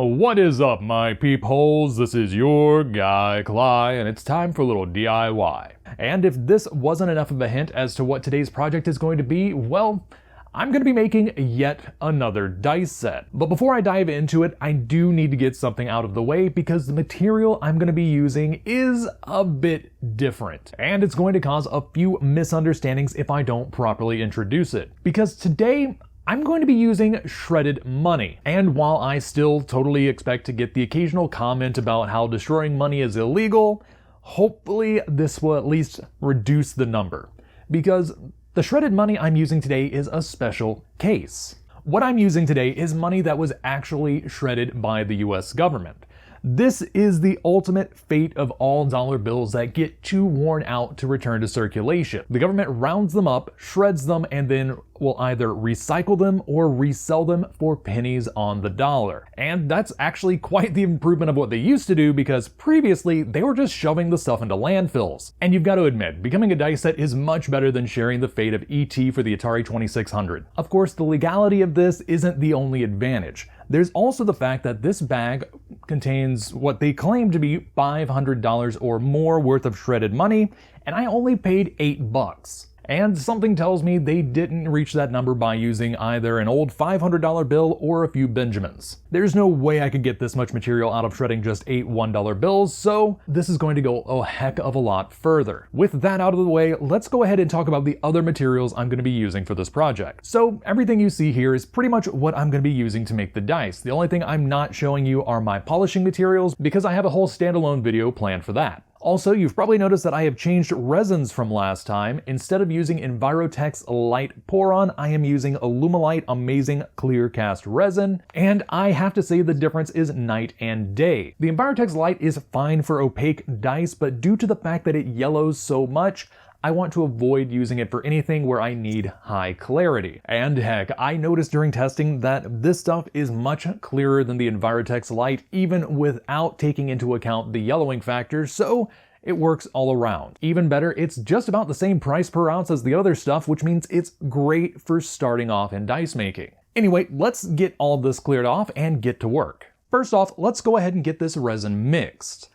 What is up, my peepholes? This is your guy, Cly, and it's time for a little DIY. And if this wasn't enough of a hint as to what today's project is going to be, well, I'm going to be making yet another dice set. But before I dive into it, I do need to get something out of the way because the material I'm going to be using is a bit different. And it's going to cause a few misunderstandings if I don't properly introduce it. Because today, I'm going to be using shredded money. And while I still totally expect to get the occasional comment about how destroying money is illegal, hopefully this will at least reduce the number. Because the shredded money I'm using today is a special case. What I'm using today is money that was actually shredded by the US government. This is the ultimate fate of all dollar bills that get too worn out to return to circulation. The government rounds them up, shreds them, and then will either recycle them or resell them for pennies on the dollar. And that's actually quite the improvement of what they used to do, because previously they were just shoving the stuff into landfills. And you've got to admit, becoming a dice set is much better than sharing the fate of E.T. for the Atari 2600. Of course, the legality of this isn't the only advantage. There's also the fact that this bag contains what they claim to be $500 or more worth of shredded money, and I only paid $8. And something tells me they didn't reach that number by using either an old $500 bill or a few Benjamins. There's no way I could get this much material out of shredding just 8 $1 bills, so this is going to go a heck of a lot further. With that out of the way, let's go ahead and talk about the other materials I'm going to be using for this project. So everything you see here is pretty much what I'm going to be using to make the dice. The only thing I'm not showing you are my polishing materials, because I have a whole standalone video planned for that. Also, you've probably noticed that I have changed resins from last time. Instead of using Envirotex Light Poron, I am using Alumilite Amazing Clear Cast Resin, and I have to say the difference is night and day. The Envirotex Light is fine for opaque dice, but due to the fact that it yellows so much, I want to avoid using it for anything where I need high clarity. And heck, I noticed during testing that this stuff is much clearer than the Envirotex Light, even without taking into account the yellowing factor, so it works all around. Even better, it's just about the same price per ounce as the other stuff, which means it's great for starting off in dice making. Anyway, let's get all of this cleared off and get to work. First off, let's go ahead and get this resin mixed.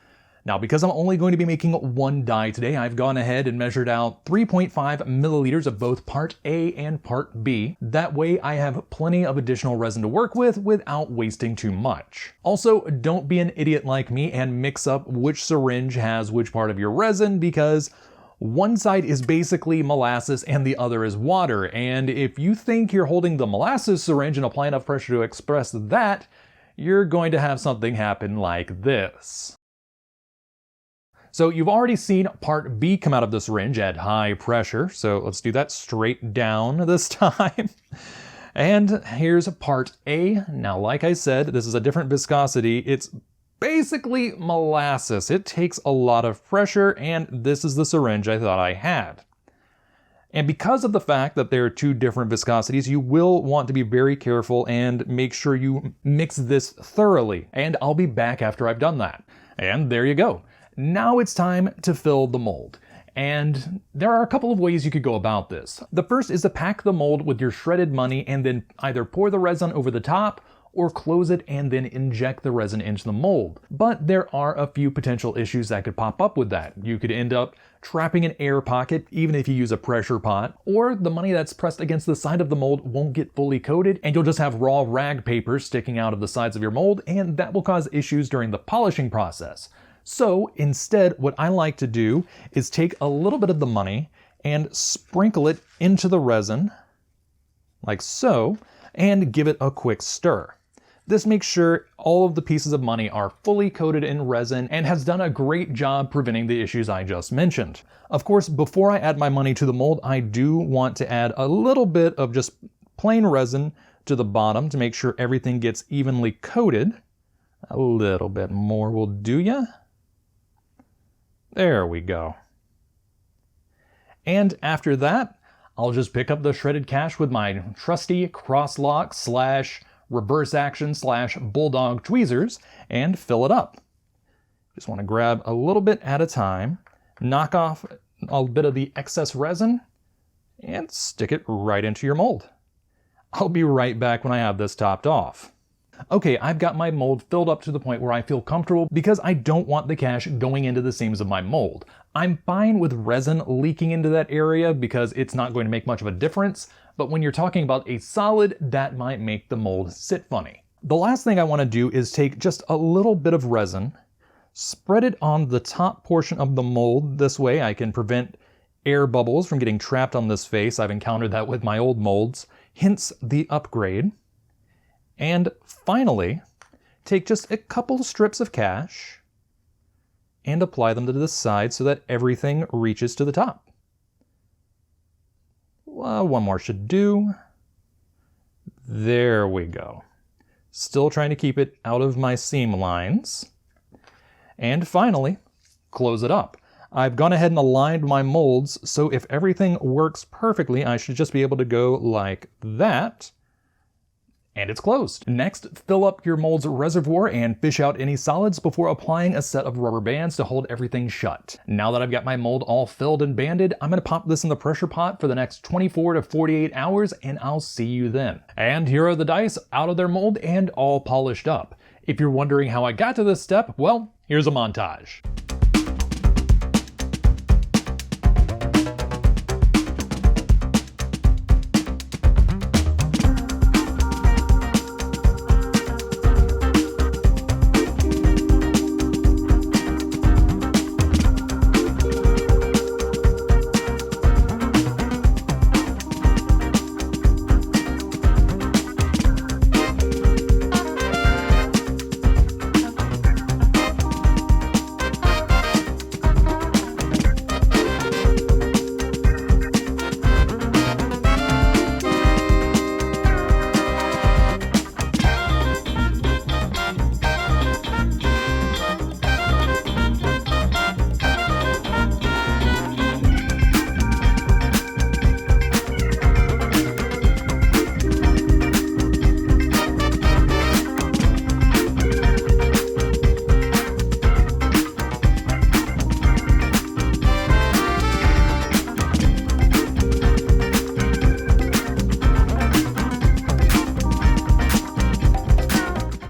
Now, because I'm only going to be making one die today, I've gone ahead and measured out 3.5 milliliters of both part A and part B. That way I have plenty of additional resin to work with without wasting too much. Also, don't be an idiot like me and mix up which syringe has which part of your resin, because one side is basically molasses and the other is water. And if you think you're holding the molasses syringe and apply enough pressure to express that, you're going to have something happen like this. So you've already seen part B come out of the syringe at high pressure, so let's do that straight down this time. And here's part A. Now, like I said, this is a different viscosity. It's basically molasses. It takes a lot of pressure, and this is the syringe I thought I had. And because of the fact that there are two different viscosities, you will want to be very careful and make sure you mix this thoroughly. And I'll be back after I've done that. And there you go. Now it's time to fill the mold. And there are a couple of ways you could go about this. The first is to pack the mold with your shredded money and then either pour the resin over the top or close it and then inject the resin into the mold. But there are a few potential issues that could pop up with that. You could end up trapping an air pocket even if you use a pressure pot, or the money that's pressed against the side of the mold won't get fully coated and you'll just have raw rag paper sticking out of the sides of your mold, and that will cause issues during the polishing process. So instead, what I like to do is take a little bit of the money and sprinkle it into the resin, like so, and give it a quick stir. This makes sure all of the pieces of money are fully coated in resin and has done a great job preventing the issues I just mentioned. Of course, before I add my money to the mold, I do want to add a little bit of just plain resin to the bottom to make sure everything gets evenly coated. A little bit more will do ya. There we go. And after that, I'll just pick up the shredded cash with my trusty crosslock / reverse action / bulldog tweezers and fill it up. Just want to grab a little bit at a time, knock off a bit of the excess resin, and stick it right into your mold. I'll be right back when I have this topped off. Okay, I've got my mold filled up to the point where I feel comfortable because I don't want the cash going into the seams of my mold. I'm fine with resin leaking into that area because it's not going to make much of a difference, but when you're talking about a solid, that might make the mold sit funny. The last thing I want to do is take just a little bit of resin, spread it on the top portion of the mold. This way I can prevent air bubbles from getting trapped on this face. I've encountered that with my old molds, hence the upgrade. And finally, take just a couple strips of cash and apply them to the side so that everything reaches to the top. Well, one more should do. There we go. Still trying to keep it out of my seam lines. And finally, close it up. I've gone ahead and aligned my molds, so if everything works perfectly, I should just be able to go like that. And it's closed. Next, fill up your mold's reservoir and fish out any solids before applying a set of rubber bands to hold everything shut. Now that I've got my mold all filled and banded, I'm gonna pop this in the pressure pot for the next 24 to 48 hours, and I'll see you then. And here are the dice out of their mold and all polished up. If you're wondering how I got to this step, well, here's a montage.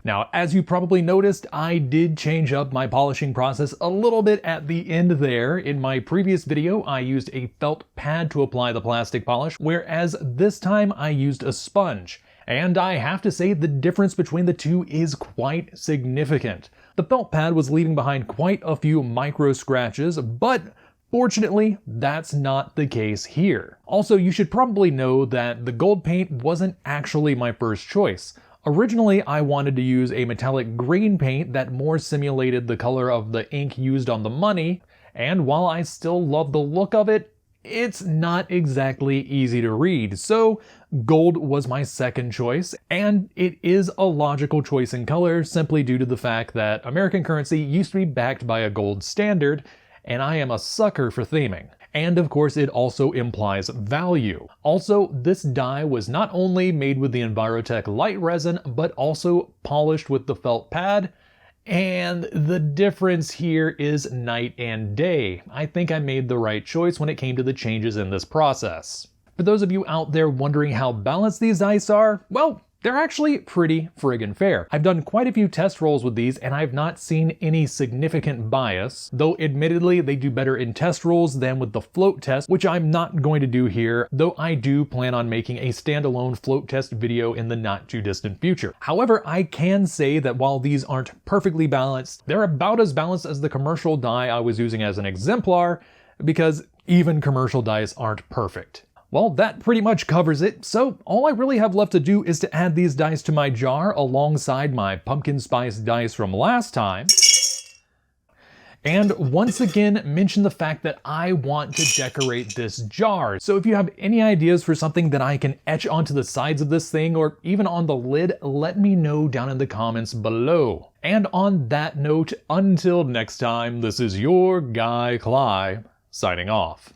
Now, as you probably noticed, I did change up my polishing process a little bit at the end there. In my previous video, I used a felt pad to apply the plastic polish, whereas this time I used a sponge. And I have to say the difference between the two is quite significant. The felt pad was leaving behind quite a few micro scratches, but fortunately, that's not the case here. Also, you should probably know that the gold paint wasn't actually my first choice. Originally, I wanted to use a metallic green paint that more simulated the color of the ink used on the money, and while I still love the look of it, it's not exactly easy to read, so gold was my second choice, and it is a logical choice in color simply due to the fact that American currency used to be backed by a gold standard, and I am a sucker for theming. And of course, it also implies value. Also, this dye was not only made with the Envirotech light resin, but also polished with the felt pad. And the difference here is night and day. I think I made the right choice when it came to the changes in this process. For those of you out there wondering how balanced these dyes are, well, they're actually pretty friggin' fair. I've done quite a few test rolls with these and I've not seen any significant bias, though admittedly they do better in test rolls than with the float test, which I'm not going to do here, though I do plan on making a standalone float test video in the not too distant future. However, I can say that while these aren't perfectly balanced, they're about as balanced as the commercial dye I was using as an exemplar, because even commercial dyes aren't perfect. Well, that pretty much covers it, so all I really have left to do is to add these dice to my jar alongside my pumpkin spice dice from last time. And once again, mention the fact that I want to decorate this jar. So if you have any ideas for something that I can etch onto the sides of this thing or even on the lid, let me know down in the comments below. And on that note, until next time, this is your guy Cly, signing off.